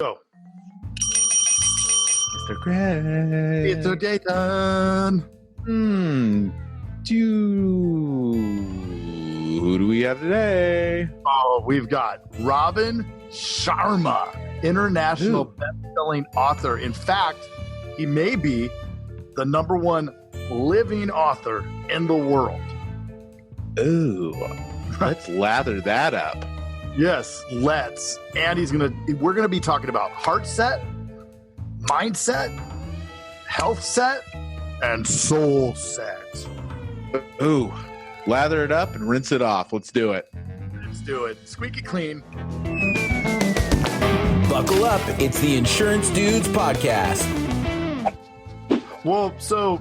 Go. Mr. Greg. It's okay done. Who do we have today? Oh, we've got Robin Sharma, international best-selling author. In fact, he may be the #1 living author in the world. Ooh, let's lather that up. Yes, let's. And we're gonna be talking about Heartset, mindset, Healthset, and Soulset. Ooh, lather it up and rinse it off. Let's do it. Let's do it. Squeaky clean. Buckle up. It's the Insurance Dudes podcast. Well, so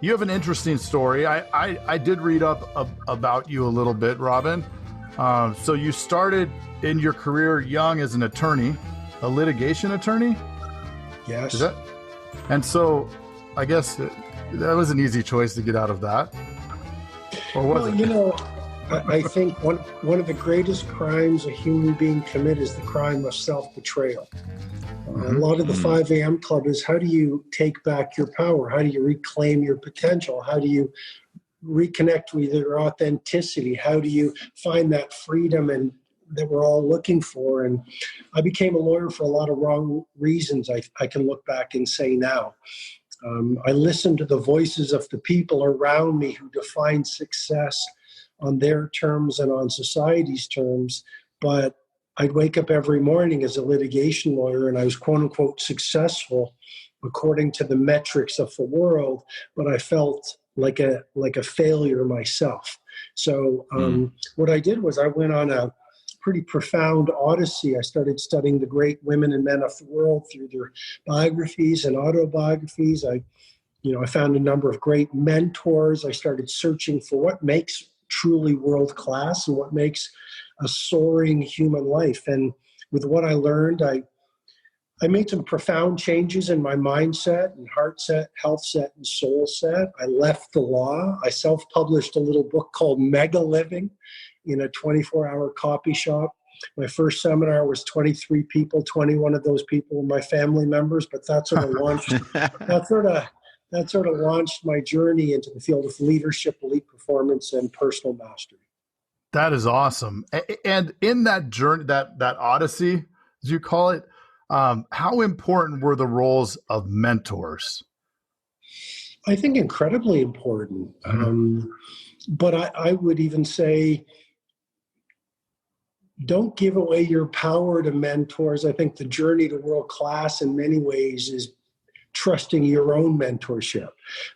you have an interesting story. I did read up about you a little bit, Robin. So you started in your career young as an attorney, a litigation attorney? Yes. And so I guess that was an easy choice to get out of that. Or was it? You know, I think one of the greatest crimes a human being commits is the crime of self-betrayal. A lot of the 5 a.m. Club is, how do you take back your power? How do you reclaim your potential? How do you reconnect with your authenticity? How do you find that freedom and that we're all looking for? And I became a lawyer for a lot of wrong reasons, I can look back and say now. I listened to the voices of the people around me who define success on their terms and on society's terms, but I'd wake up every morning as a litigation lawyer and I was quote unquote successful according to the metrics of the world, but I felt like a failure myself. So what I did was I went on a pretty profound odyssey. I started studying the great women and men of the world through their biographies and autobiographies. I found a number of great mentors. I started searching for what makes truly world class and what makes a soaring human life. And with what I learned, I made some profound changes in my mindset and Heartset, Healthset, and Soulset. I left the law. I self-published a little book called Mega Living in a 24-hour copy shop. My first seminar was 23 people. 21 of those people were my family members, but that sort of launched my journey into the field of leadership, elite performance, and personal mastery. That is awesome. And in that journey, that odyssey, as you call it, how important were the roles of mentors? I think incredibly important. But I would even say, don't give away your power to mentors. I think the journey to world class in many ways is trusting your own mentorship.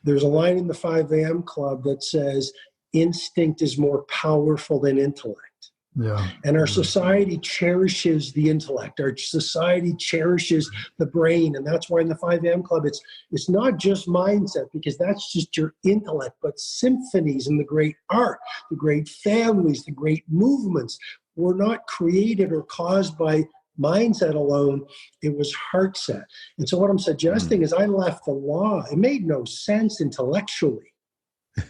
There's a line in the 5 a.m. Club that says, instinct is more powerful than intellect. Yeah. And our society cherishes the intellect. Our society cherishes the brain. And that's why in the 5 a.m. Club, it's not just mindset, because that's just your intellect, but symphonies and the great art, the great families, the great movements were not created or caused by mindset alone. It was Heartset. And so what I'm suggesting is I left the law. It made no sense intellectually.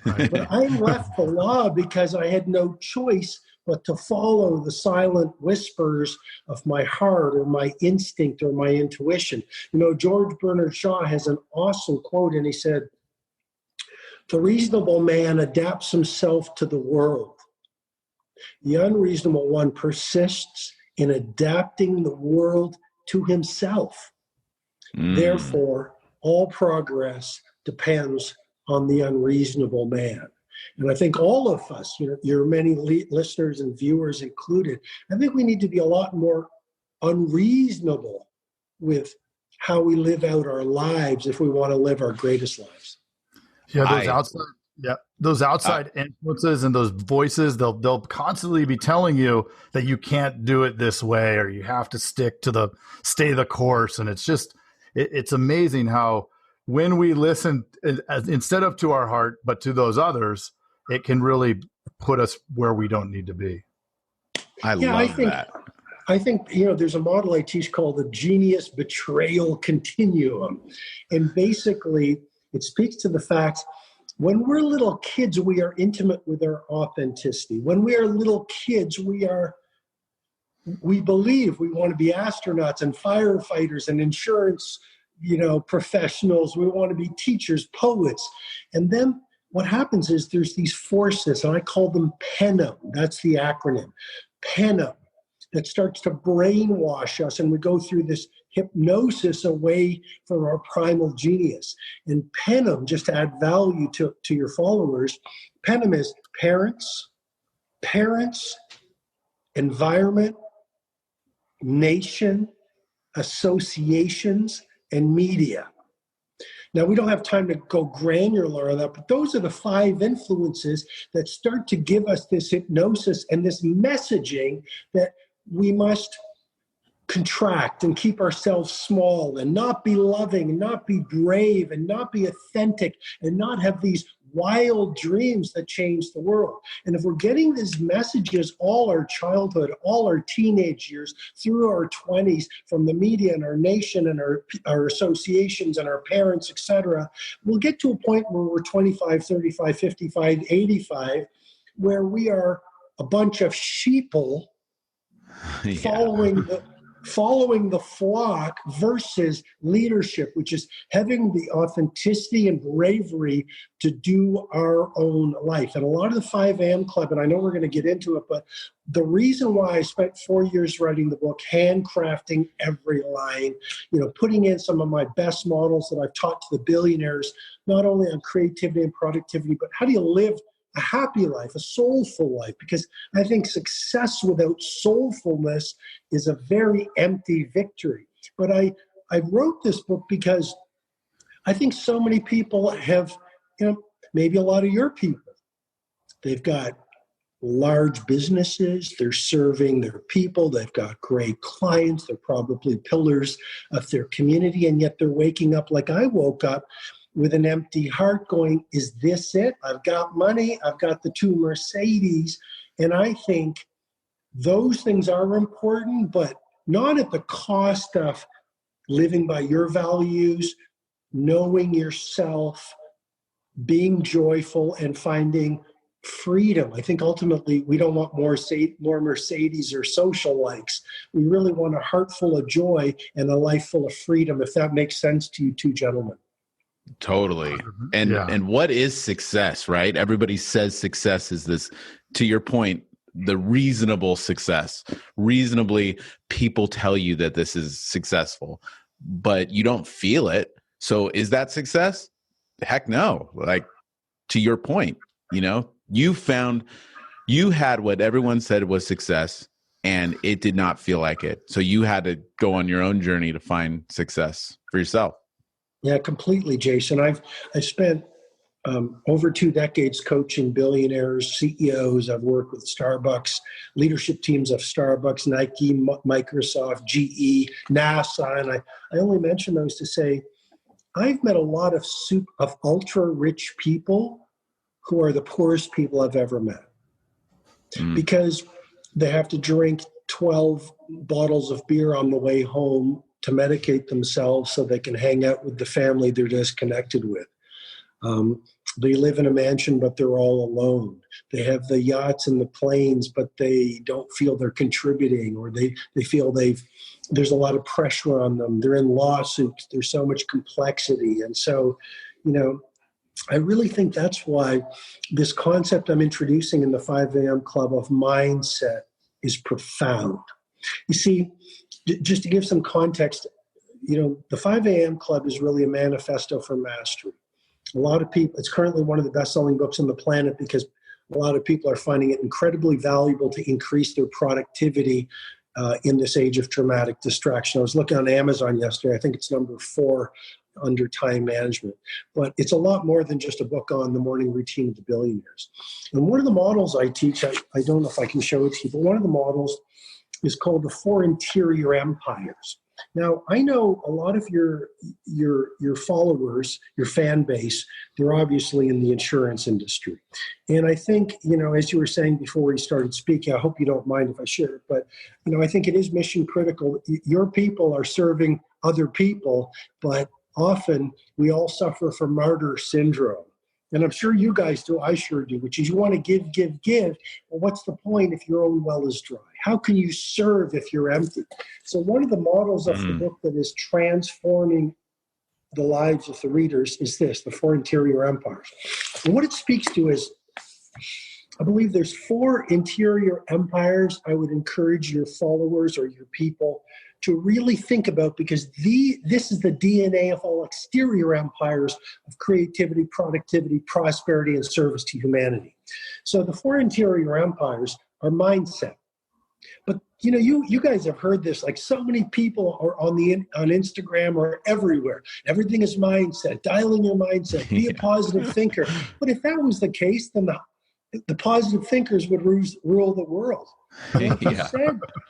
But I left the law because I had no choice but to follow the silent whispers of my heart or my instinct or my intuition. You know, George Bernard Shaw has an awesome quote, and he said, "The reasonable man adapts himself to the world. The unreasonable one persists in adapting the world to himself. Therefore, all progress depends on the unreasonable man." And I think all of us, your many listeners and viewers included, I think we need to be a lot more unreasonable with how we live out our lives if we want to live our greatest lives. Yeah, those outside influences and those voices, they'll constantly be telling you that you can't do it this way, or you have to stay the course. And it's just, it's amazing how when we listen instead of to our heart, but to those others, it can really put us where we don't need to be. I love that. I think, there's a model I teach called the genius betrayal continuum. And basically it speaks to the fact, when we're little kids, we are intimate with our authenticity. When we are little kids, we are we believe we want to be astronauts and firefighters and insurance, professionals. We want to be teachers, poets. And then what happens is there's these forces, and I call them PENM. That's the acronym. PENM, that starts to brainwash us, and we go through this hypnosis away from our primal genius. And PENM, just to add value to your followers, PENM is parents, environment, nation, associations, and media. Now, we don't have time to go granular on that, but those are the 5 influences that start to give us this hypnosis and this messaging that we must contract and keep ourselves small and not be loving and not be brave and not be authentic and not have these wild dreams that change the world. And if we're getting these messages all our childhood, all our teenage years, through our 20s, from the media and our nation and our associations and our parents, etc., we'll get to a point where we're 25, 35, 55, 85, where we are a bunch of sheeple following the flock versus leadership, which is having the authenticity and bravery to do our own life. And a lot of the 5 AM Club, and I know we're going to get into it, but the reason why I spent 4 years writing the book, handcrafting every line, putting in some of my best models that I've taught to the billionaires, not only on creativity and productivity, but how do you live a happy life, a soulful life, because I think success without soulfulness is a very empty victory. But I wrote this book because I think so many people have, maybe a lot of your people, they've got large businesses, they're serving their people, they've got great clients, they're probably pillars of their community, and yet they're waking up like I woke up, with an empty heart going, is this it? I've got money, I've got the 2 Mercedes. And I think those things are important, but not at the cost of living by your values, knowing yourself, being joyful, and finding freedom. I think ultimately we don't want more Mercedes or social likes. We really want a heart full of joy and a life full of freedom, if that makes sense to you two gentlemen. Totally. And what is success, right? Everybody says success is this, to your point, the reasonable success. Reasonably, people tell you that this is successful, but you don't feel it. So is that success? Heck no. Like, to your point, you had what everyone said was success, and it did not feel like it. So you had to go on your own journey to find success for yourself. Yeah, completely, Jason. I spent over 2 decades coaching billionaires, CEOs. I've worked with Starbucks, leadership teams of Starbucks, Nike, Microsoft, GE, NASA. And I only mention those to say, I've met a lot of ultra-rich people who are the poorest people I've ever met. Because they have to drink 12 bottles of beer on the way home to medicate themselves so they can hang out with the family they're disconnected with. They live in a mansion, but they're all alone. They have the yachts and the planes, but they don't feel they're contributing, or they feel there's a lot of pressure on them. They're in lawsuits. There's so much complexity. And so, I really think that's why this concept I'm introducing in the 5 AM Club of mindset is profound. You see, just to give some context, the 5 AM Club is really a manifesto for mastery. A lot of people, it's currently one of the best-selling books on the planet because a lot of people are finding it incredibly valuable to increase their productivity in this age of dramatic distraction. I was looking on Amazon yesterday. I think it's number 4 under time management. But it's a lot more than just a book on the morning routine of the billionaires. And one of the models I teach, I don't know if I can show it to you, but one of the models is called the 4 interior empires. Now, I know a lot of your followers, your fan base, they're obviously in the insurance industry. And I think, as you were saying before we started speaking, I hope you don't mind if I share it, but, I think it is mission critical. Your people are serving other people, but often we all suffer from martyr syndrome. And I'm sure you guys do, I sure do, which is you want to give. Well, what's the point if your own well is dry? How can you serve if you're empty? So one of the models of the book that is transforming the lives of the readers is this, the 4 interior empires. And what it speaks to is, I believe there's 4 interior empires I would encourage your followers or your people to really think about, because this is the DNA of all exterior empires of creativity, productivity, prosperity, and service to humanity. So the 4 interior empires are mindset. But you guys have heard this, like so many people are on Instagram or everywhere. Everything is mindset, dial in your mindset, be a positive thinker. But if that was the case, then the positive thinkers would rule the world.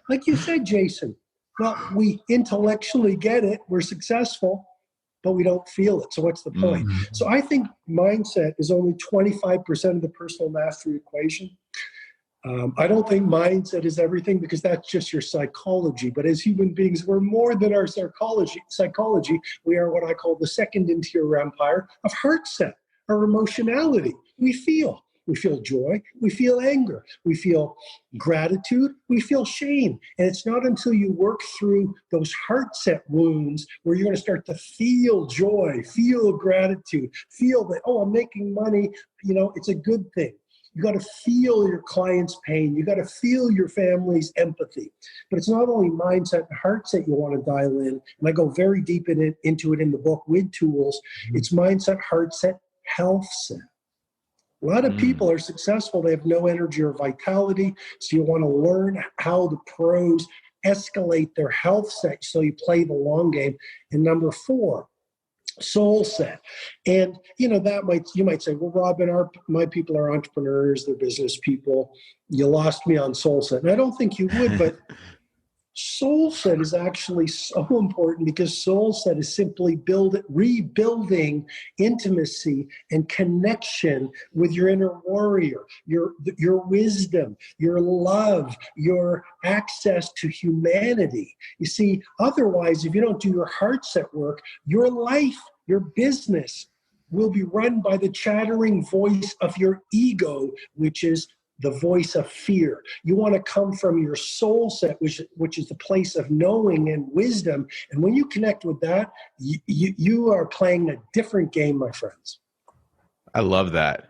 Like you said, Jason, well, we intellectually get it, we're successful, but we don't feel it. So what's the point? So I think mindset is only 25% of the personal mastery equation. I don't think mindset is everything, because that's just your psychology. But as human beings, we're more than our psychology. We are what I call the second interior empire of Heartset, our emotionality. We feel joy, we feel anger, we feel gratitude, we feel shame. And it's not until you work through those Heartset wounds where you're going to start to feel joy, feel gratitude, feel that, I'm making money, it's a good thing. You got to feel your client's pain. You got to feel your family's empathy. But it's not only mindset and Heartset you want to dial in, and I go very deep into it in the book with tools. It's mindset, Heartset, Healthset. A lot of people are successful. They have no energy or vitality. So you want to learn how the pros escalate their health set so you play the long game. And number 4, Soulset. And you might say, well, Robin, my people are entrepreneurs, they're business people. You lost me on Soulset. And I don't think you would, but Soulset is actually so important, because Soulset is simply rebuilding intimacy and connection with your inner warrior, your wisdom, your love, your access to humanity. You see, otherwise, if you don't do your Heartset work, your life, your business will be run by the chattering voice of your ego, which is the voice of fear. You want to come from your soul set, which is the place of knowing and wisdom. And when you connect with that, you are playing a different game, my friends. I love that.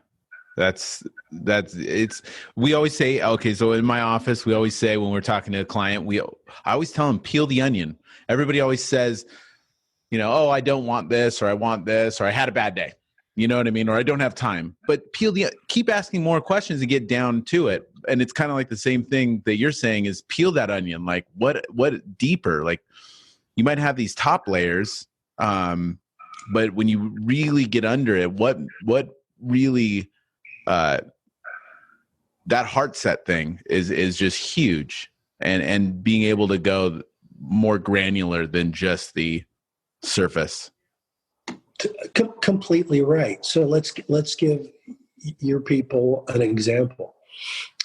We always say, okay, so in my office, we always say when we're talking to a client, I always tell them, peel the onion. Everybody always says, I don't want this, or I want this, or I had a bad day. You know what I mean? Or I don't have time. But keep asking more questions and get down to it. And it's kind of like the same thing that you're saying is peel that onion. Like what deeper? Like you might have these top layers, but when you really get under it, what really that Heartset thing is just huge. And being able to go more granular than just the surface. Completely right. So let's give your people an example.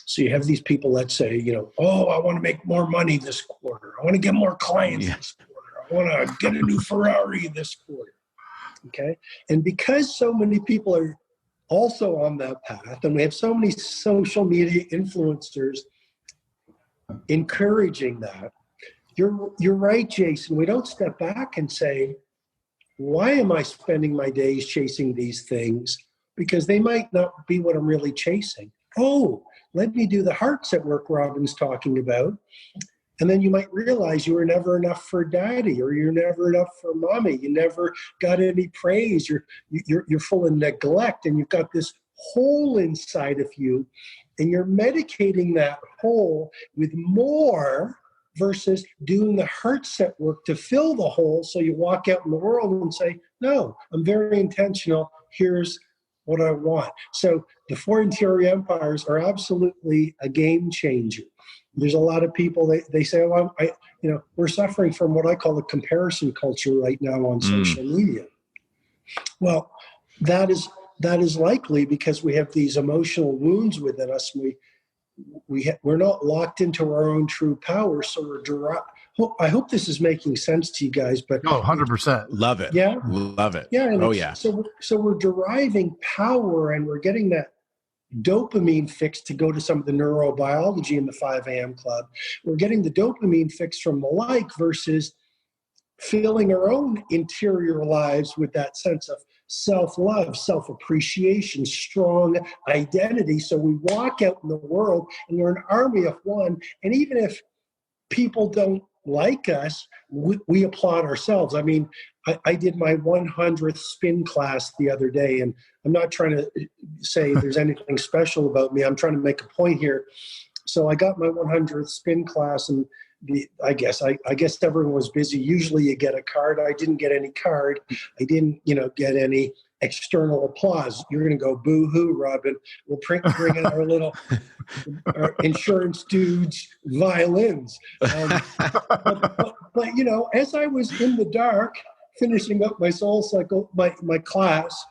So you have these people that say, I want to make more money this quarter. I want to get more clients this quarter. I want to get a new Ferrari this quarter. Okay. And because so many people are also on that path, and we have so many social media influencers encouraging that, you're right, Jason. We don't step back and say, why am I spending my days chasing these things? Because they might not be what I'm really chasing. Oh, let me do the Heartset work Robin's talking about. And then you might realize you were never enough for daddy, or you're never enough for mommy. You never got any praise. You're full of neglect, and you've got this hole inside of you, and you're medicating that hole with more versus doing the Heartset work to fill the hole. So you walk out in the world and say, no, I'm very intentional. Here's what I want. So the 4 interior empires are absolutely a game changer. There's a lot of people, they say, we're suffering from what I call a comparison culture right now on social media. Well, that is likely because we have these emotional wounds within us. We're not locked into our own true power, so I hope this is making sense to you guys. But 100%. Love it. Yeah, love it. Yeah. Oh yeah. So we're deriving power, and we're getting that dopamine fix to go to some of the neurobiology in the 5 a.m. club. We're getting the dopamine fix from the like versus filling our own interior lives with that sense of self-love, self-appreciation, strong identity. So we walk out in the world and we're an army of one. And even if people don't like us, we applaud ourselves. I mean, I did my 100th spin class the other day, and I'm not trying to say there's anything special about me. I'm trying to make a point here. So I got my 100th spin class, and I guess everyone was busy. Usually you get a card. I didn't get any card. I didn't, get any external applause. You're going to go boo-hoo, Robin. We'll bring in our little our insurance dudes violins. But as I was in the dark finishing up my soul cycle, my class,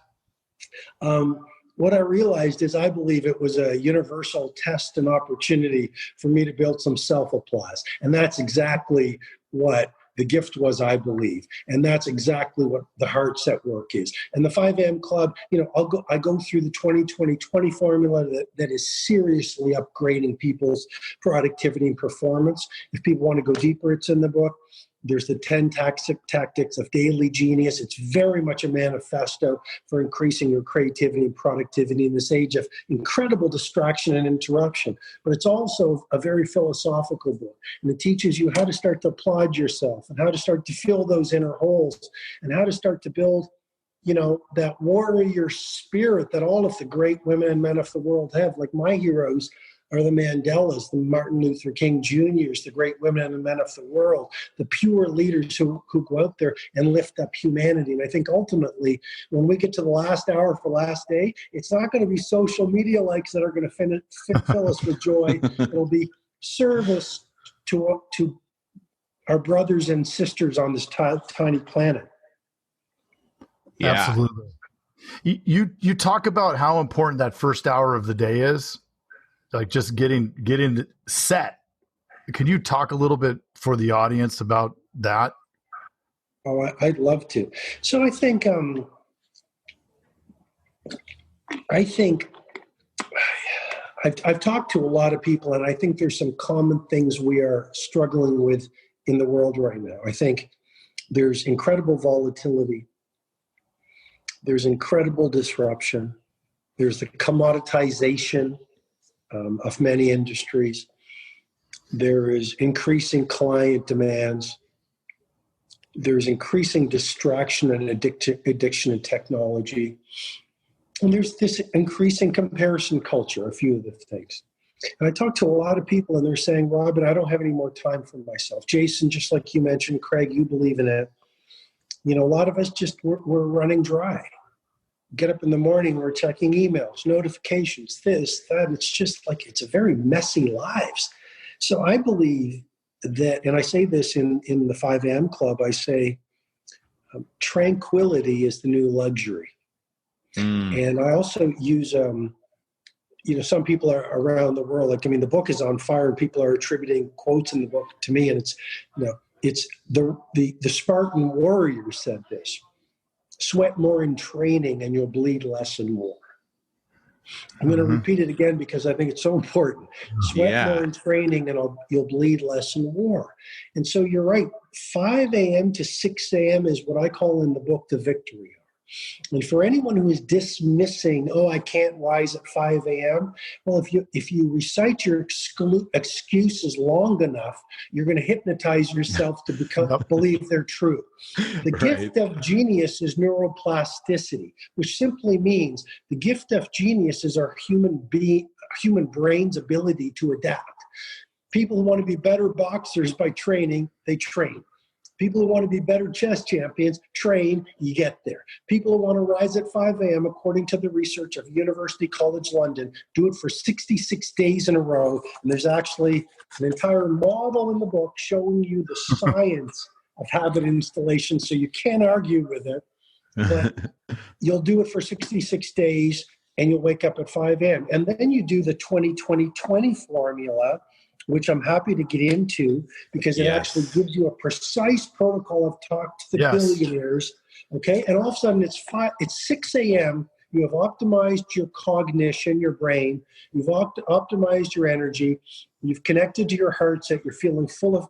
what I realized is I believe it was a universal test and opportunity for me to build some self-applause. And that's exactly what the gift was, I believe. And that's exactly what the Heartset work is. And the 5 a.m. club, I go through the 20-20-20 formula that is seriously upgrading people's productivity and performance. If people want to go deeper, it's in the book. There's the 10 tactics of daily genius. It's very much a manifesto for increasing your creativity and productivity in this age of incredible distraction and interruption. But it's also a very philosophical book. And it teaches you how to start to applaud yourself and how to start to fill those inner holes and how to start to build, that warrior spirit that all of the great women and men of the world have. Like my heroes are the Mandelas, the Martin Luther King Jr.'s, the great women and men of the world, the pure leaders who go out there and lift up humanity. And I think ultimately, when we get to the last hour for last day, it's not going to be social media likes that are going to fill us with joy. It'll be service to our brothers and sisters on this tiny planet. Yeah. Absolutely. You talk about how important that first hour of the day is. Like just getting set. Can you talk a little bit for the audience about that? Oh, I'd love to. So I think I've talked to a lot of people, and I think there's some common things we are struggling with in the world right now. I think there's incredible volatility. There's incredible disruption. There's the commoditization of many industries. There is increasing client demands. There's increasing distraction and addiction in technology. And there's this increasing comparison culture, a few of the things. And I talk to a lot of people and they're saying, Robin, I don't have any more time for myself. Jason, just like you mentioned, Craig, you believe in it. A lot of us we're running dry. Get up in the morning, we're checking emails, notifications, this, that. It's just like, it's a very messy lives. So I believe that, and I say this in the 5 a.m. club, I say, tranquility is the new luxury. And I also use, some people are around the world. The book is on fire and people are attributing quotes in the book to me. And it's the Spartan warriors said this. Sweat more in training and you'll bleed less and more. I'm going to repeat it again because I think it's so important. Sweat more in training and you'll bleed less in war. And so you're right. 5 a.m. to 6 a.m. is what I call in the book the victory hour. And for anyone who is dismissing, I can't rise at 5 a.m., well, if you recite your excuses long enough, you're going to hypnotize yourself to believe they're true. The gift of genius is neuroplasticity, which simply means the gift of genius is our human brain's ability to adapt. People who want to be better boxers by training, they train. People who want to be better chess champions, train, you get there. People who want to rise at 5 a.m., according to the research of University College London, do it for 66 days in a row. And there's actually an entire model in the book showing you the science of habit installation, so you can't argue with it. But you'll do it for 66 days, and you'll wake up at 5 a.m. And then you do the 20-20-20 formula, which I'm happy to get into because it actually gives you a precise protocol. I've talked to the billionaires, okay? And all of a sudden it's 6 a.m., You have optimized your cognition, your brain. You've optimized your energy. You've connected to your Heartset. You're feeling full of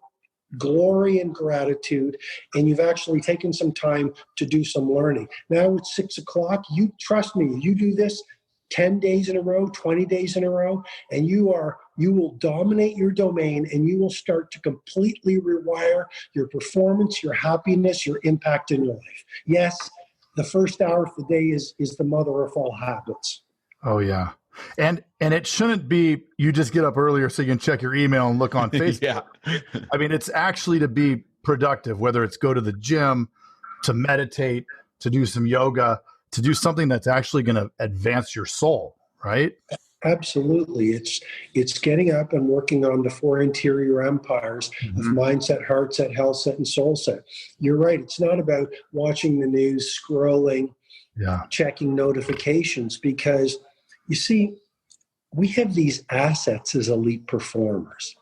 glory and gratitude, and you've actually taken some time to do some learning. Now it's 6 o'clock. You trust me, you do this 10 days in a row, 20 days in a row, and you will dominate your domain, and you will start to completely rewire your performance, your happiness, your impact in your life. Yes, the first hour of the day is the mother of all habits. Oh yeah. And it shouldn't be you just get up earlier so you can check your email and look on Facebook. Yeah. I mean, it's actually to be productive, whether it's go to the gym, to meditate, to do some yoga, to do something that's actually going to advance your soul, right? Absolutely. It's getting up and working on the 4 interior empires of mindset, Heartset, Healthset, and Soulset. You're right. It's not about watching the news, scrolling, checking notifications, because you see, we have these assets as elite performers.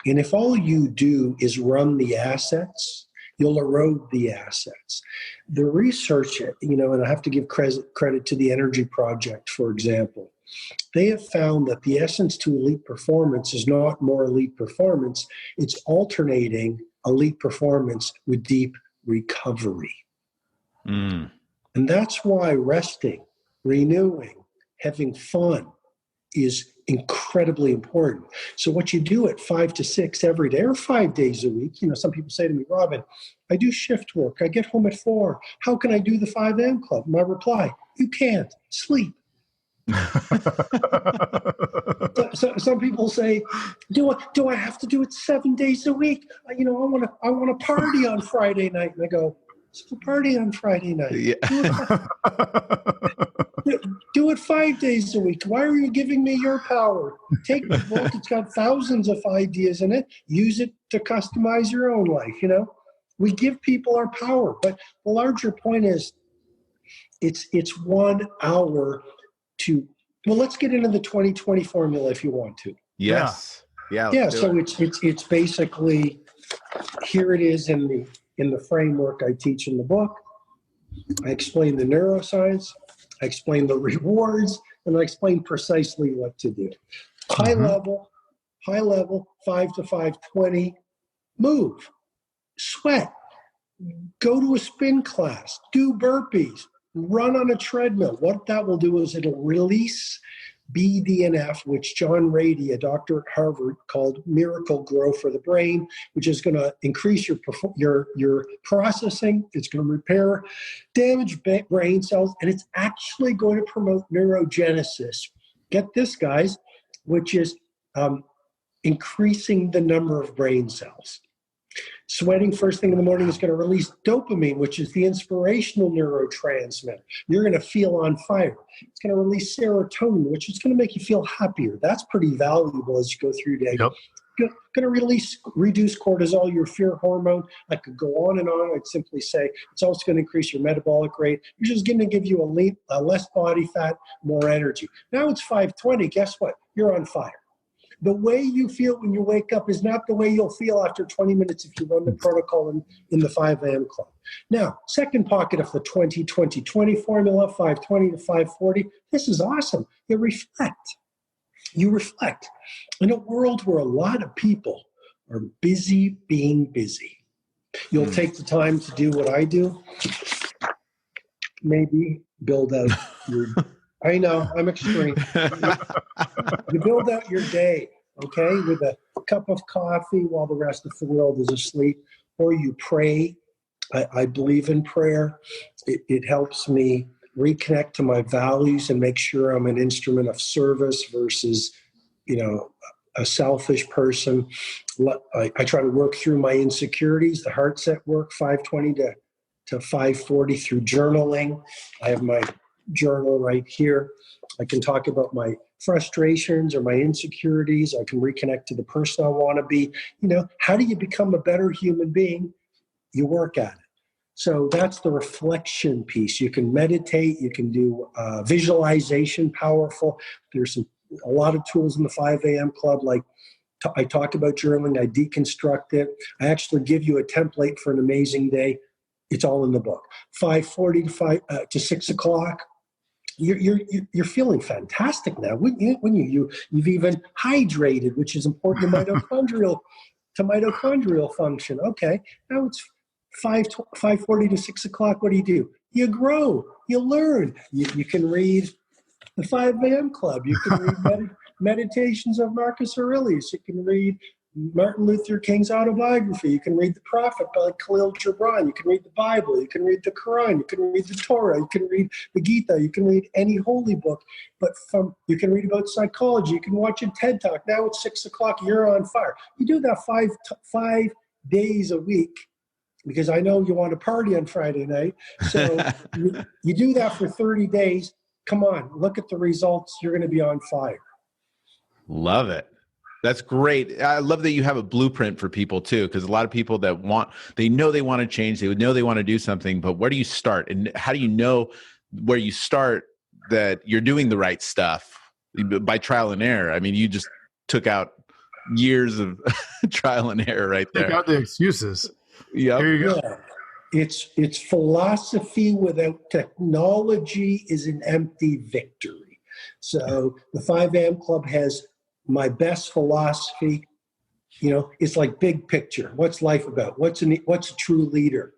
And if all you do is run the assets, you'll erode the assets. The research, and I have to give credit to the Energy Project, for example. They have found that the essence to elite performance is not more elite performance. It's alternating elite performance with deep recovery. And that's why resting, renewing, having fun is incredibly important. So what you do at 5 to 6 every day or 5 days a week, some people say to me, Robin, I do shift work. I get home at 4. How can I do the 5 a.m. club? My reply, you can't. Sleep. So some people say, do I have to do it 7 days a week? I want to party on Friday night. And I go, let's go party on Friday night. Yeah. Do it 5 days a week. Why are you giving me your power? Take the book. It's got thousands of ideas in it. Use it to customize your own life. We give people our power. But the larger point is it's 1 hour to, let's get into the 2020 formula if you want to. Yes. Yeah. So it's basically, here it is in the framework I teach in the book. I explain the neuroscience, I explain the rewards, and I explain precisely what to do. High level, 5 to 5:20, move, sweat, go to a spin class, do burpees, run on a treadmill. What that will do is it'll release BDNF, which John Rady, a doctor at Harvard, called miracle grow for the brain, which is going to increase your processing. It's going to repair damaged brain cells, and it's actually going to promote neurogenesis. Get this, guys, which is increasing the number of brain cells. Sweating first thing in the morning is going to release dopamine, which is the inspirational neurotransmitter. You're going to feel on fire. It's going to release serotonin, which is going to make you feel happier. That's pretty valuable as you go through your day. Yep. Going to reduce cortisol, your fear hormone. I could go on and on. I'd simply say it's also going to increase your metabolic rate, which is going to give you a less body fat, more energy. Now it's 5:20. Guess what? You're on fire. The way you feel when you wake up is not the way you'll feel after 20 minutes if you run the protocol in the 5 a.m. club. Now, second pocket of the 20-20-20 formula, 5:20 to 5:40. This is awesome. You reflect. In a world where a lot of people are busy being busy, you'll take the time to do what I do. Maybe build out your... I know, I'm extreme. You build out your day, okay, with a cup of coffee while the rest of the world is asleep, or you pray. I believe in prayer. It helps me reconnect to my values and make sure I'm an instrument of service versus, a selfish person. I try to work through my insecurities, the Heartset work, 5:20 to 5:40 through journaling. I have my journal right here. I can talk about my frustrations or my insecurities. I can reconnect to the person I want to be. How do you become a better human being? You work at it. So that's the reflection piece. You can meditate. You can do visualization, powerful. There's a lot of tools in the 5 a.m. club, like I talk about journaling. I deconstruct it. I actually give you a template for an amazing day. It's all in the book. 5:40 to 6 o'clock. you're feeling fantastic now, wouldn't you? When you've even hydrated, which is important to mitochondrial function. Okay, now it's 5:40 to 6 o'clock. What do? You grow, you learn. You can read the 5 a.m. Club. You can read Meditations of Marcus Aurelius. You can read Martin Luther King's autobiography. You can read The Prophet by Khalil Gibran. You can read the Bible. You can read the Quran. You can read the Torah. You can read the Gita. You can read any holy book. But you can read about psychology. You can watch a TED Talk. Now it's 6 o'clock. You're on fire. You do that 5 days a week, because I know you want to party on Friday night. So you do that for 30 days. Come on, look at the results. You're going to be on fire. Love it. That's great. I love that you have a blueprint for people too, because a lot of people they know they want to change, they would know they want to do something, but where do you start? And how do you know where you start that you're doing the right stuff? By trial and error. I mean, you just took out years of trial and error right there. Took out the excuses. Yep. Here you go. Yeah. It's philosophy without technology is an empty victory. So the 5 a.m. Club has my best philosophy. It's like big picture. What's life about? What's a true leader?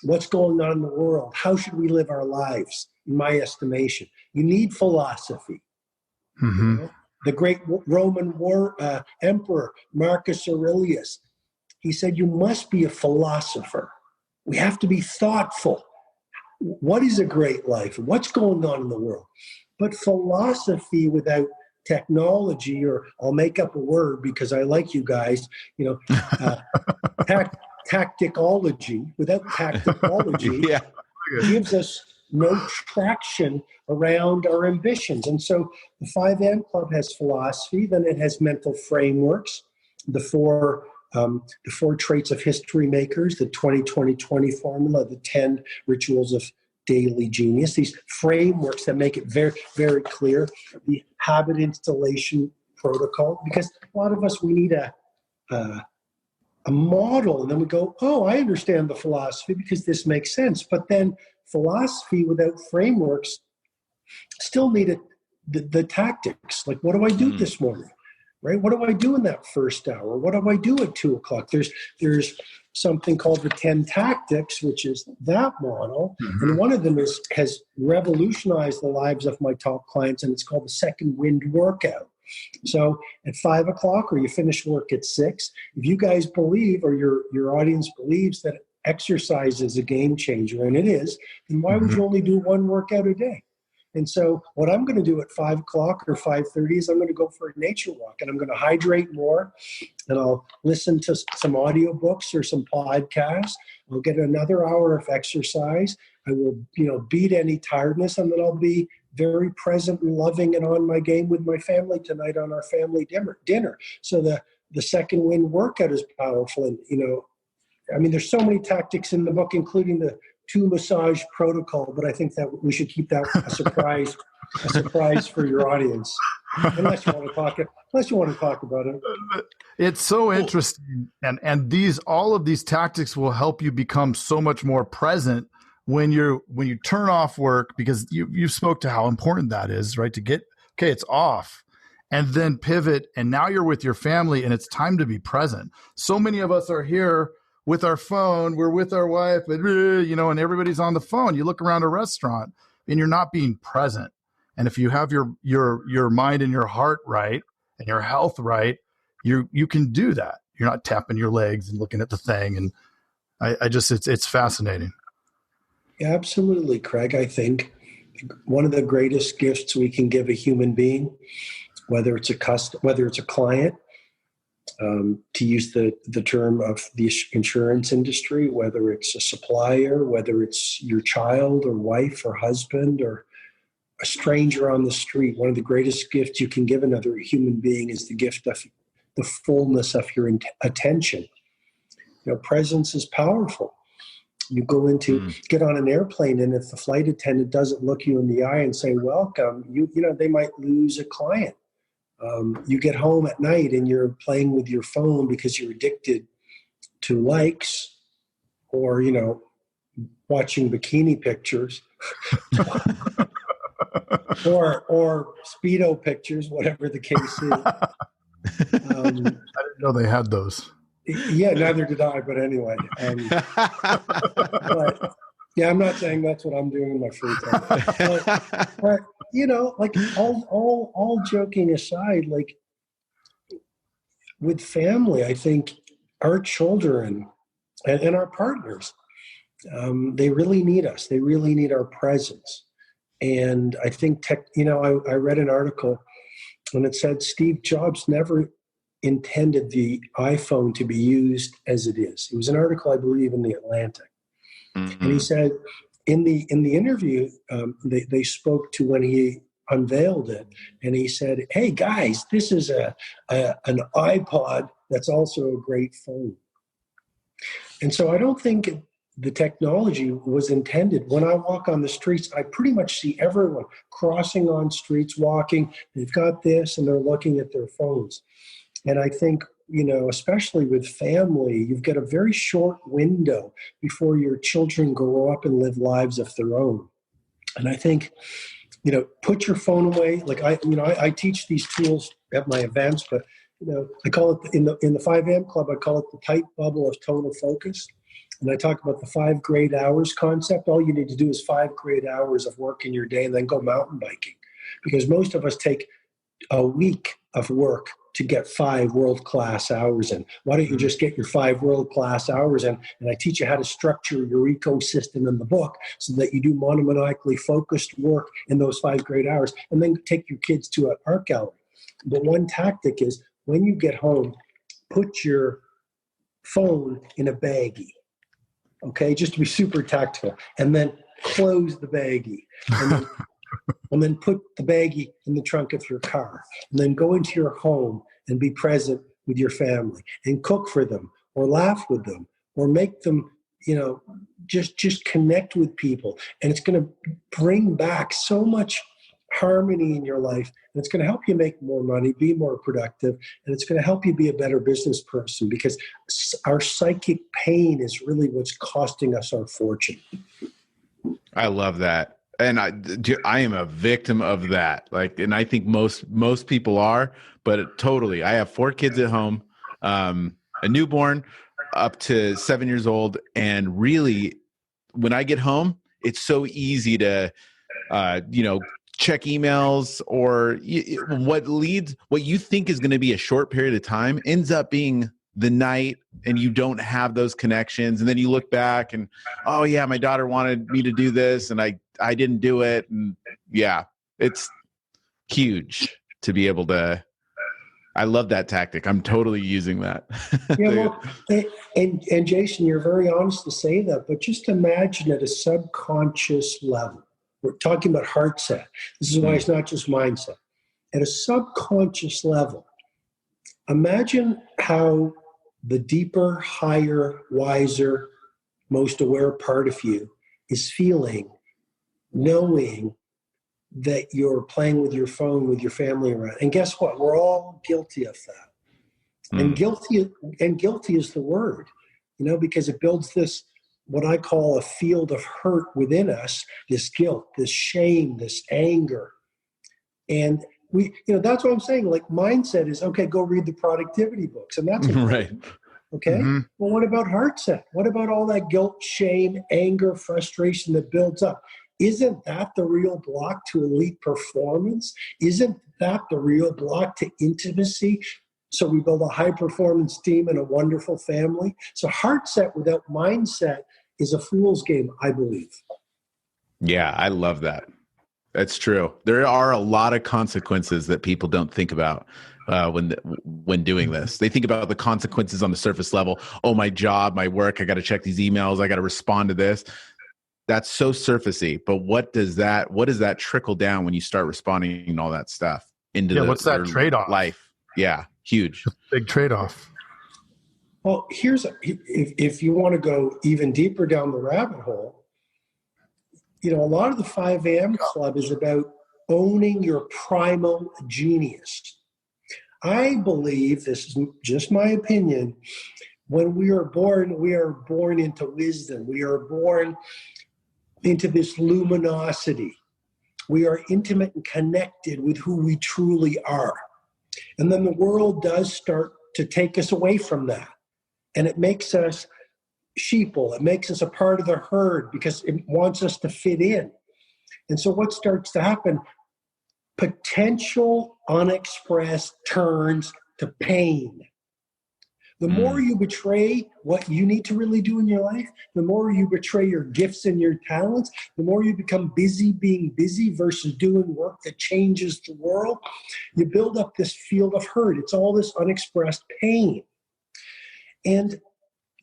What's going on in the world? How should we live our lives? In my estimation, you need philosophy. Mm-hmm. The great Roman emperor Marcus Aurelius, he said, you must be a philosopher. We have to be thoughtful. What is a great life? What's going on in the world? But philosophy without technology, or I'll make up a word because I like you guys, tacticology, without tacticology, yeah. gives us no traction around our ambitions. And so the 5 a.m. Club has philosophy, then it has mental frameworks, the four traits of history makers, the 20-20-20 formula, the 10 rituals of daily genius, these frameworks that make it very, very clear, the habit installation protocol, because a lot of us, we need a model, and then we go, oh, I understand the philosophy because this makes sense. But then philosophy without frameworks still need the tactics. Like, what do I do this morning? Right? What do I do in that first hour? What do I do at 2 o'clock? There's something called the 10 tactics, which is that model. Mm-hmm. And one of them has revolutionized the lives of my top clients, and it's called the second wind workout. So at 5 o'clock, or you finish work at 6, if you guys believe, or your audience believes, that exercise is a game changer, and it is, then why would you only do one workout a day? And so what I'm going to do at 5 o'clock or 5:30 is I'm going to go for a nature walk, and I'm going to hydrate more, and I'll listen to some audiobooks or some podcasts. I'll get another hour of exercise. I will, beat any tiredness, and then I'll be very present and loving and on my game with my family tonight on our family dinner. So the second wind workout is powerful. And, there's so many tactics in the book, including the 2 massage protocol, but I think that we should keep that a surprise for your audience, unless you want to talk about it. It's so interesting, and all of these tactics will help you become so much more present when you turn off work, because you spoke to how important that is, right? To get, okay, it's off, and then pivot, and now you're with your family, and it's time to be present. So many of us are here with our phone, we're with our wife, and everybody's on the phone. You look around a restaurant and you're not being present. And if you have your mind and your heart right and your health right, you can do that. You're not tapping your legs and looking at the thing. And it's fascinating. Absolutely, Craig. I think one of the greatest gifts we can give a human being, whether it's a client, to use the term of the insurance industry, whether it's a supplier, whether it's your child or wife or husband or a stranger on the street, one of the greatest gifts you can give another human being is the gift of the fullness of your attention. Presence is powerful. You get on an airplane, and if the flight attendant doesn't look you in the eye and say welcome, they might lose a client. You get home at night and you're playing with your phone because you're addicted to likes or, watching bikini pictures. or Speedo pictures, whatever the case is. I didn't know they had those. Yeah, neither did I, but anyway. But yeah, I'm not saying that's what I'm doing in my free time. But you know, like all joking aside, like with family, I think our children and our partners, they really need us. They really need our presence. And I think I read an article and it said Steve Jobs never intended the iPhone to be used as it is. It was an article, I believe, in the Atlantic. Mm-hmm. And he said in the interview, they spoke to when he unveiled it, and he said, "Hey guys, this is an iPod that's also a great phone." And so I don't think the technology was intended. When I walk on the streets, I pretty much see everyone crossing on streets, walking. They've got this, and they're looking at their phones. And I think, you know, especially with family, you've got a very short window before your children grow up and live lives of their own. And I think, you know, put your phone away. Like I teach these tools at my events, but you know, I call it in the 5am club, I call it the tight bubble of total focus. And I talk about the 5 great hours concept. All you need to do is 5 great hours of work in your day and then go mountain biking. Because most of us take a week of work to get 5 world-class hours in. Why don't you just get your 5 world-class hours in? And I teach you how to structure your ecosystem in the book so that you do monomaniacally focused work in those 5 great hours, and then take your kids to an art gallery. But one tactic is when you get home, put your phone in a baggie, okay, just to be super tactful, and then close the baggie. And then put the baggie in the trunk of your car, and then go into your home and be present with your family and cook for them or laugh with them or make them, you know, just connect with people. And it's going to bring back so much harmony in your life, and it's going to help you make more money, be more productive, and it's going to help you be a better business person, because our psychic pain is really what's costing us our fortune. I love that. And I am a victim of that. Like, and I think most people are, but totally. I have 4 kids at home, a newborn up to 7 years old. And really, when I get home, it's so easy to, check emails, or what you think is going to be a short period of time ends up being the night, and you don't have those connections. And then you look back and, oh yeah, my daughter wanted me to do this and I didn't do it. And yeah, it's huge to be able to, I love that tactic. I'm totally using that. Yeah, well, and Jason, you're very honest to say that, but just imagine at a subconscious level, we're talking about Heartset. This is why it's not just mindset. At a subconscious level, imagine how the deeper, higher, wiser, most aware part of you is feeling, knowing that you're playing with your phone with your family around. And guess what? We're all guilty of that. And guilty is the word, you know, because it builds this, what I call a field of hurt within us, this guilt, this shame, this anger. And that's what I'm saying. Like, mindset is, okay, go read the productivity books. And that's right. Okay. Mm-hmm. Well, what about Heartset? What about all that guilt, shame, anger, frustration that builds up? Isn't that the real block to elite performance? Isn't that the real block to intimacy? So we build a high performance team and a wonderful family. So Heartset without mindset is a fool's game, I believe. Yeah, I love that. That's true. There are a lot of consequences that people don't think about when doing this. They think about the consequences on the surface level. Oh, my job, my work, I got to check these emails, I got to respond to this. That's so surfacey. But what does that trickle down when you start responding and all that stuff into what's that trade-off? Life? Yeah, huge. Big trade-off. Well, if you want to go even deeper down the rabbit hole, a lot of the 5am club is about owning your primal genius. I believe, this is just my opinion, when we are born into wisdom. We are born into this luminosity. We are intimate and connected with who we truly are. And then the world does start to take us away from that. And it makes us sheeple. It makes us a part of the herd because it wants us to fit in. And so what starts to happen? Potential unexpressed turns to pain. The more you betray what you need to really do in your life, the more you betray your gifts and your talents, the more you become busy being busy versus doing work that changes the world, you build up this field of hurt. It's all this unexpressed pain. And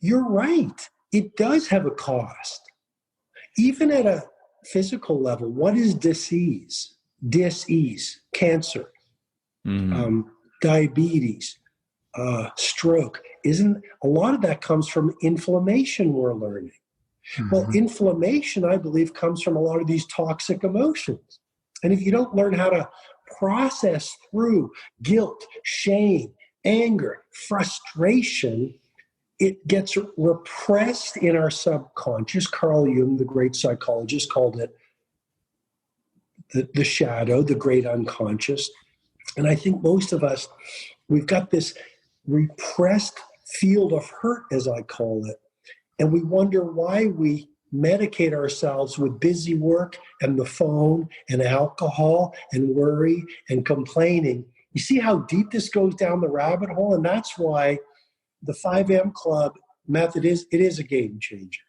you're right. It does have a cost. Even at a physical level, what is disease? Dis-ease, cancer, diabetes, stroke. Isn't a lot of that comes from inflammation we're learning. Well, inflammation, I believe, comes from a lot of these toxic emotions. And if you don't learn how to process through guilt, shame, anger, frustration, it gets repressed in our subconscious. Carl Jung, the great psychologist, called it the shadow, the great unconscious. And I think most of us, we've got this repressed field of hurt, as I call it. And we wonder why we medicate ourselves with busy work and the phone and alcohol and worry and complaining. You see how deep this goes down the rabbit hole? And that's why the 5am Club method is a game changer.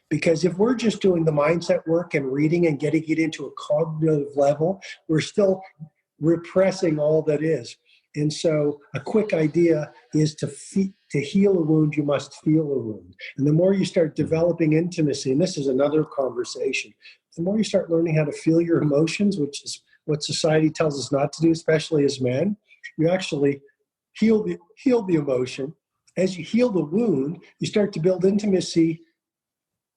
Because if we're just doing the mindset work and reading and getting it into a cognitive level, we're still repressing all that is. And so a quick idea is to heal a wound, you must feel a wound. And the more you start developing intimacy, and this is another conversation, the more you start learning how to feel your emotions, which is what society tells us not to do, especially as men, you actually heal the emotion. As you heal the wound, you start to build intimacy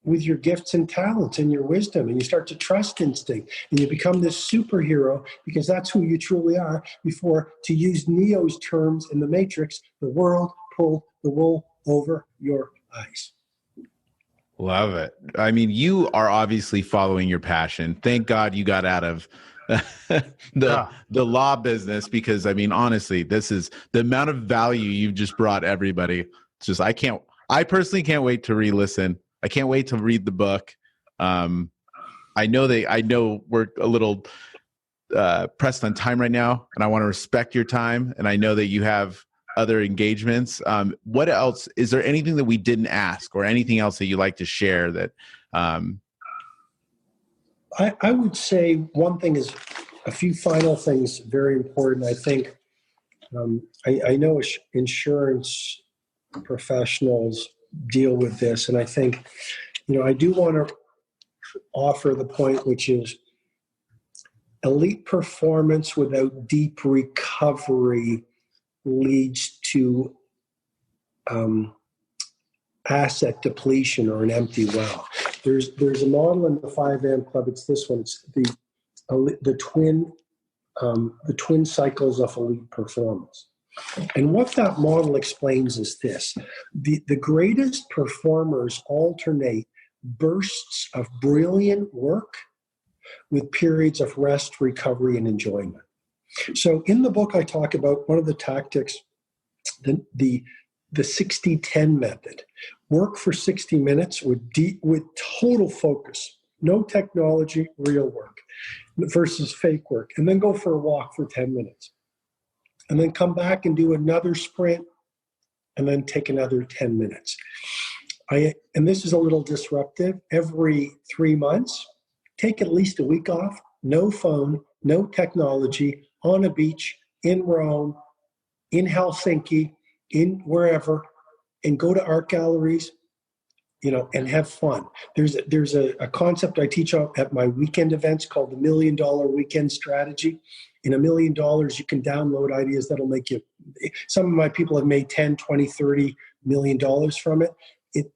with your gifts and talents and your wisdom, and you start to trust instinct, and you become this superhero because that's who you truly are. Before, to use Neo's terms in the Matrix, the world pulled the wool over your eyes. Love it. I mean, you are obviously following your passion. Thank God you got out of the law business, because I mean, honestly, this is the amount of value you've just brought everybody. It's just, I personally can't wait to re-listen. I can't wait to read the book. I know we're a little pressed on time right now, and I want to respect your time. And I know that you have other engagements. What else? Is there anything that we didn't ask, or anything else that you'd like to share that? I would say one thing is a few final things, very important. I think I know insurance professionals deal with this, and I think, I do want to offer the point, which is elite performance without deep recovery leads to asset depletion or an empty well. There's a model in the 5am Club. It's this one. It's the twin cycles of elite performance. And what that model explains is this: the greatest performers alternate bursts of brilliant work with periods of rest, recovery, and enjoyment. So in the book, I talk about one of the tactics, the 60-10 method. Work for 60 minutes with total focus, no technology, real work, versus fake work, and then go for a walk for 10 minutes. And then come back and do another sprint, and then take another 10 minutes. And this is a little disruptive. Every 3 months, take at least a week off, no phone, no technology, on a beach, in Rome, in Helsinki, in wherever, and go to art galleries, and have fun. There's a concept I teach at my weekend events called the $1 Million Weekend Strategy. In $1 million, you can download ideas that'll make you, some of my people have made 10, 20, 30 $1 million from it.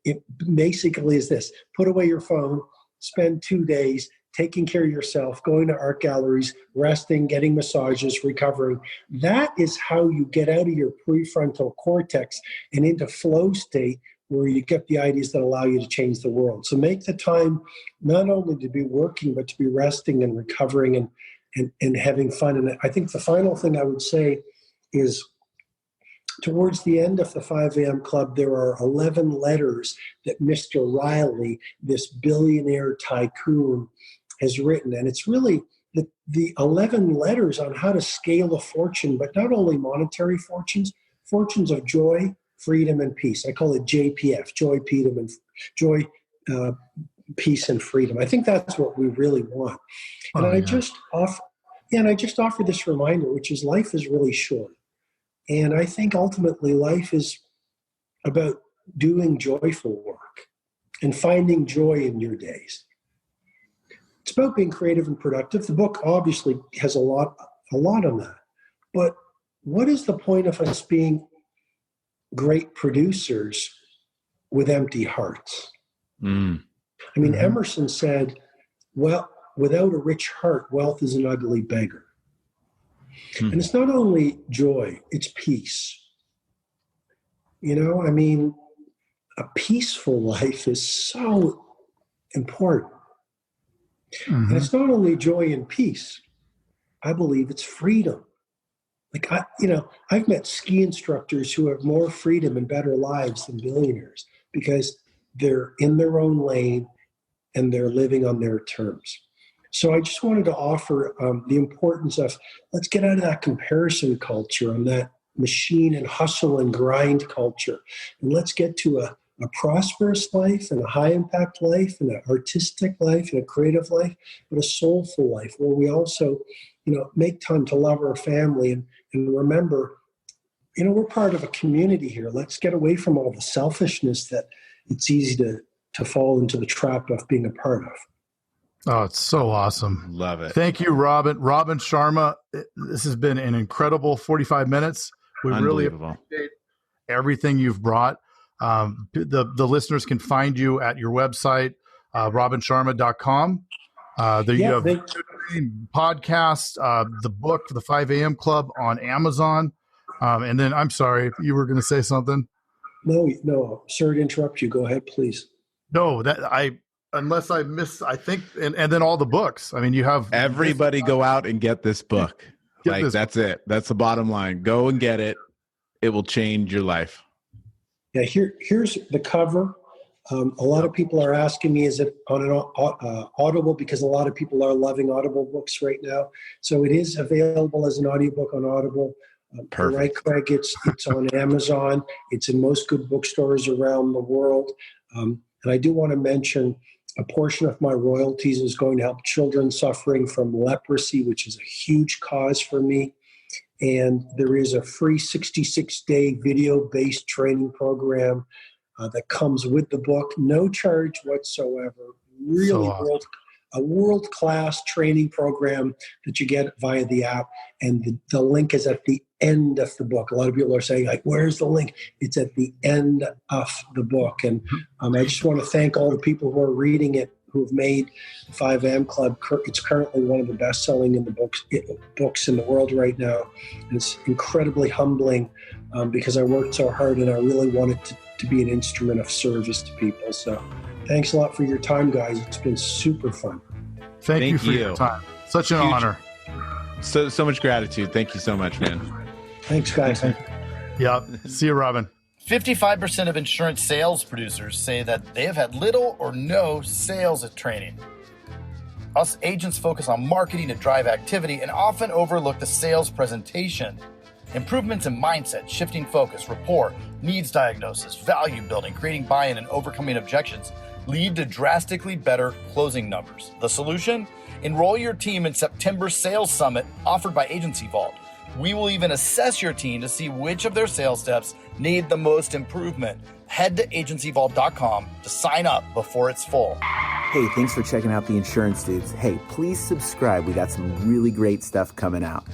It basically is this: put away your phone, spend 2 days taking care of yourself, going to art galleries, resting, getting massages, recovering. That is how you get out of your prefrontal cortex and into flow state, where you get the ideas that allow you to change the world. So make the time not only to be working, but to be resting and recovering and having fun. And I think the final thing I would say is, towards the end of the 5 a.m. Club, there are 11 letters that Mr. Riley, this billionaire tycoon, has written. And it's really the 11 letters on how to scale a fortune, but not only monetary fortunes, fortunes of joy, freedom, and peace. I call it JPF, joy, peace, and freedom. I think that's what we really want. And I just offer this reminder, which is life is really short. And I think ultimately life is about doing joyful work and finding joy in your days. It's about being creative and productive. The book obviously has a lot on that. But what is the point of us being great producers with empty hearts? I mean, Emerson said, well, without a rich heart, wealth is an ugly beggar. And it's not only joy, it's peace. You know, I mean, a peaceful life is so important. And it's not only joy and peace. I believe it's freedom. Like, I've met ski instructors who have more freedom and better lives than billionaires because they're in their own lane and they're living on their terms. So I just wanted to offer the importance of, let's get out of that comparison culture and that machine and hustle and grind culture. And let's get to a prosperous life and a high impact life and an artistic life and a creative life, but a soulful life where we also, make time to love our family and remember, we're part of a community here. Let's get away from all the selfishness that it's easy to fall into the trap of being a part of. Oh, it's so awesome. Love it. Thank you, Robin. Robin Sharma, this has been an incredible 45 minutes. We really appreciate everything you've brought. The listeners can find you at your website, robinsharma.com. There you have podcast, the book, the 5 a.m. Club on Amazon. And then, I'm sorry, you were going to say something? No, sorry to interrupt you. Go ahead, please. No, unless I miss, I think, and then all the books. I mean, you have everybody go out and get this book. That's it. That's the bottom line. Go and get it. It will change your life. Yeah, here's the cover. A lot of people are asking me, is it on an Audible? Because a lot of people are loving Audible books right now. So it is available as an audiobook on Audible. Perfect. Right, Craig? It's on Amazon. It's in most good bookstores around the world. And I do want to mention a portion of my royalties is going to help children suffering from leprosy, which is a huge cause for me. And there is a free 66-day video-based training program that comes with the book, no charge whatsoever. Really a world-class training program that you get via the app. And the link is at the end of the book. A lot of people are saying, like, where's the link? It's at the end of the book. And I just want to thank all the people who are reading it, who have made 5 a.m. Club. It's currently one of the best-selling books in the world right now. And it's incredibly humbling because I worked so hard and I really wanted to be an instrument of service to people. So thanks a lot for your time, guys. It's been super fun. Thank you for your time. Such an honor. So much gratitude. Thank you so much, man. Thanks, guys. Yeah. See you, Robin. 55% of insurance sales producers say that they have had little or no sales training. Us agents focus on marketing to drive activity and often overlook the sales presentation. Improvements in mindset, shifting focus, rapport, needs diagnosis, value building, creating buy-in, and overcoming objections lead to drastically better closing numbers. The solution? Enroll your team in September's Sales Summit offered by Agency Vault. We will even assess your team to see which of their sales steps need the most improvement. Head to agencyvault.com to sign up before it's full. Hey, thanks for checking out the Insurance Dudes. Hey, please subscribe. We got some really great stuff coming out.